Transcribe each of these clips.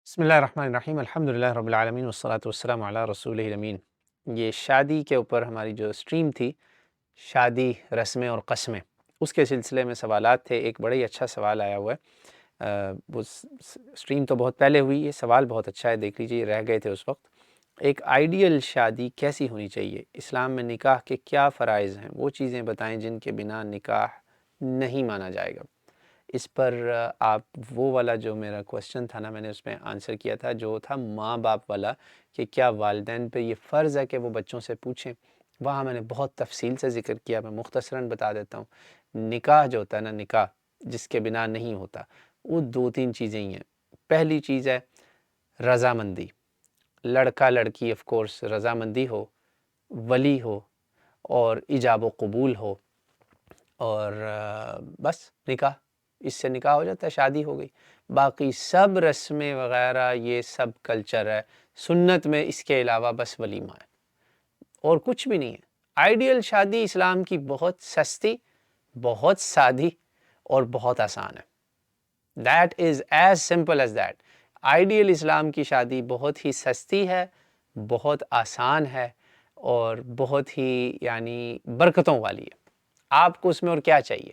بسم اللہ الرحمن الرحیم، الحمدللہ رب العالمین والصلاة والسلام علی رسولہ الامین۔ یہ شادی کے اوپر ہماری جو سٹریم تھی، شادی رسمیں اور قسمیں، اس کے سلسلے میں سوالات تھے۔ ایک بڑا ہی اچھا سوال آیا ہوا ہے، وہ سٹریم تو بہت پہلے ہوئی، یہ سوال بہت اچھا ہے، دیکھ لیجیے، رہ گئے تھے اس وقت۔ ایک آئیڈیل شادی کیسی ہونی چاہیے؟ اسلام میں نکاح کے کیا فرائض ہیں؟ وہ چیزیں بتائیں جن کے بنا نکاح نہیں مانا جائے گا۔ اس پر آپ وہ والا جو میرا کوسچن تھا نا، میں نے اس میں آنسر کیا تھا، جو تھا ماں باپ والا، کہ کیا والدین پہ یہ فرض ہے کہ وہ بچوں سے پوچھیں۔ وہاں میں نے بہت تفصیل سے ذکر کیا، میں مختصراً بتا دیتا ہوں۔ نکاح جو ہوتا ہے نا، نکاح جس کے بنا نہیں ہوتا، وہ دو تین چیزیں ہی ہیں۔ پہلی چیز ہے رضامندی، لڑکا لڑکی آف کورس رضامندی ہو، ولی ہو اور ایجاب و قبول ہو، اور بس نکاح، اس سے نکاح ہو جاتا ہے، شادی ہو گئی۔ باقی سب رسمیں وغیرہ یہ سب کلچر ہے، سنت میں اس کے علاوہ بس ولیمہ ہے اور کچھ بھی نہیں ہے۔ آئیڈیل شادی اسلام کی بہت سستی، بہت سادی اور بہت آسان ہے۔ That is as simple as that. Ideal اسلام کی شادی بہت ہی سستی ہے، بہت آسان ہے اور بہت ہی یعنی برکتوں والی ہے۔ آپ کو اس میں اور کیا چاہیے؟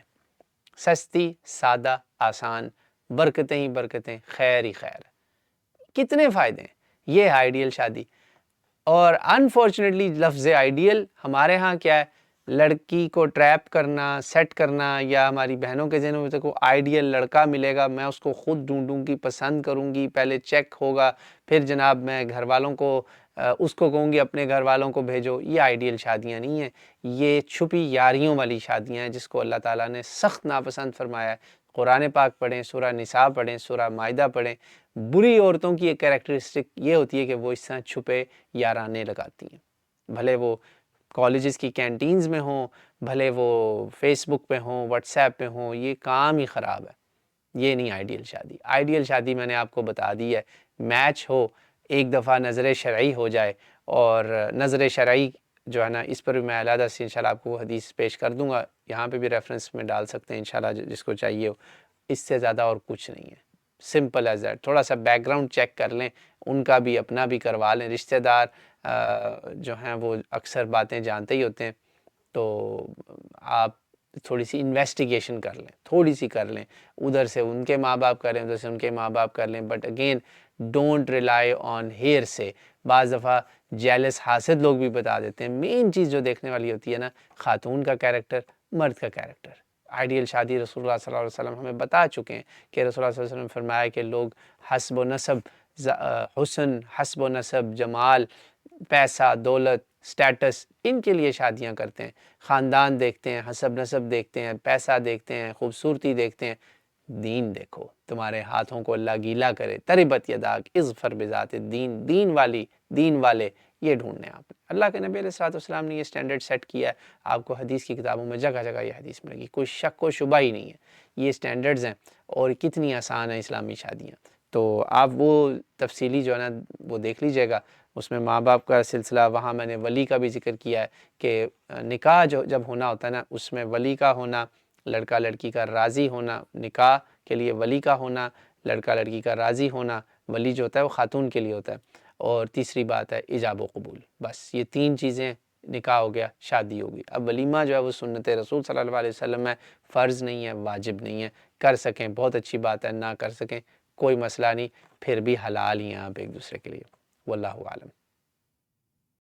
سستی، سادہ، آسان، برکتیں ہی برکتیں، خیر ہی خیر ہے۔ کتنے فائدے ہیں یہ آئیڈیل شادی۔ اور انفارچونیٹلی لفظ آئیڈیل ہمارے ہاں کیا ہے، لڑکی کو ٹریپ کرنا، سیٹ کرنا، یا ہماری بہنوں کے ذہنوں میں سے کوئی آئیڈیل لڑکا ملے گا، میں اس کو خود ڈھونڈوں گی، پسند کروں گی، پہلے چیک ہوگا، پھر جناب میں گھر والوں کو اس کو کہوں گی اپنے گھر والوں کو بھیجو۔ یہ آئیڈیل شادیاں نہیں ہیں، یہ چھپی یاریوں والی شادیاں ہیں جس کو اللہ تعالیٰ نے سخت ناپسند فرمایا ہے۔ قرآن پاک پڑھیں، سورہ نساء پڑھیں، سورہ مائدہ پڑھیں۔ بری عورتوں کی ایک کریکٹرسٹک یہ ہوتی ہے کہ وہ اس طرح چھپے یارانے لگاتی ہیں، بھلے وہ کالجز کی کینٹینز میں ہوں، بھلے وہ فیس بک پہ ہوں، واٹس ایپ پہ ہوں، یہ کام ہی خراب ہے۔ یہ نہیں آئیڈیل شادی۔ آئیڈیل شادی میں نے آپ کو بتا دی ہے، میچ ہو، ایک دفعہ نظر شرعی ہو جائے، اور نظر شرعی جو ہے نا، اس پر بھی میں علیحدہ سے انشاءاللہ آپ کو وہ حدیث پیش کر دوں گا، یہاں پہ بھی ریفرنس میں ڈال سکتے ہیں انشاءاللہ جس کو چاہیے ہو۔ اس سے زیادہ اور کچھ نہیں ہے، سمپل ایز دیٹ۔ تھوڑا سا بیک گراؤنڈ چیک کر لیں، ان کا بھی اپنا بھی کروا لیں، رشتہ دار جو ہیں وہ اکثر باتیں جانتے ہی ہوتے ہیں، تو آپ تھوڑی سی انویسٹیگیشن کر لیں، تھوڑی سی کر لیں، ادھر سے ان کے ماں باپ کریں، ادھر سے ان کے ماں باپ کر لیں، but again don't rely on here سے۔ بعض دفعہ جیلس حاسد لوگ بھی بتا دیتے ہیں۔ مین چیز جو دیکھنے والی ہوتی ہے نا، خاتون کا کیریکٹر، مرد کا کیریکٹر۔ آئیڈیل شادی رسول اللہ صلی اللہ علیہ وسلم ہمیں بتا چکے ہیں کہ رسول اللہ صلی اللہ علیہ وسلم نے فرمایا کہ لوگ حسب و نسب، حسن، حسب و نسب، جمال، پیسہ، دولت، سٹیٹس، ان کے لیے شادیاں کرتے ہیں۔ خاندان دیکھتے ہیں، حسب نسب دیکھتے ہیں، پیسہ دیکھتے ہیں، خوبصورتی دیکھتے ہیں۔ دین دیکھو، تمہارے ہاتھوں کو اللہ گیلا کرے، تربت یداک اظفر بذات الدین، دین والی، دین والے، یہ ڈھونڈنے آپ نے۔ اللہ کے نبی علیہ الصلوۃ والسلام نے یہ سٹینڈرڈ سیٹ کیا ہے۔ آپ کو حدیث کی کتابوں میں جگہ جگہ یہ حدیث ملے گی، کوئی شک و شبہ ہی نہیں ہے۔ یہ سٹینڈرڈز ہیں، اور کتنی آسان ہیں اسلامی شادیاں۔ تو آپ وہ تفصیلی جو ہے نا وہ دیکھ لیجئے گا، اس میں ماں باپ کا سلسلہ، وہاں میں نے ولی کا بھی ذکر کیا ہے کہ نکاح جو جب ہونا ہوتا ہے نا، اس میں ولی کا ہونا، لڑکا لڑکی کا راضی ہونا، نکاح کے لیے ولی کا ہونا، لڑکا لڑکی کا راضی ہونا، ولی جو ہوتا ہے وہ خاتون کے لیے ہوتا ہے، اور تیسری بات ہے ایجاب و قبول۔ بس یہ تین چیزیں، نکاح ہو گیا، شادی ہوگی۔ اب ولیمہ جو ہے وہ سنت رسول صلی اللہ علیہ وسلم ہے، فرض نہیں ہے، واجب نہیں ہے۔ کر سکیں بہت اچھی بات ہے، نہ کر سکیں کوئی مسئلہ نہیں، پھر بھی حلال ہی ہیں آپ ایک دوسرے کے لیے۔ واللہ اعلم۔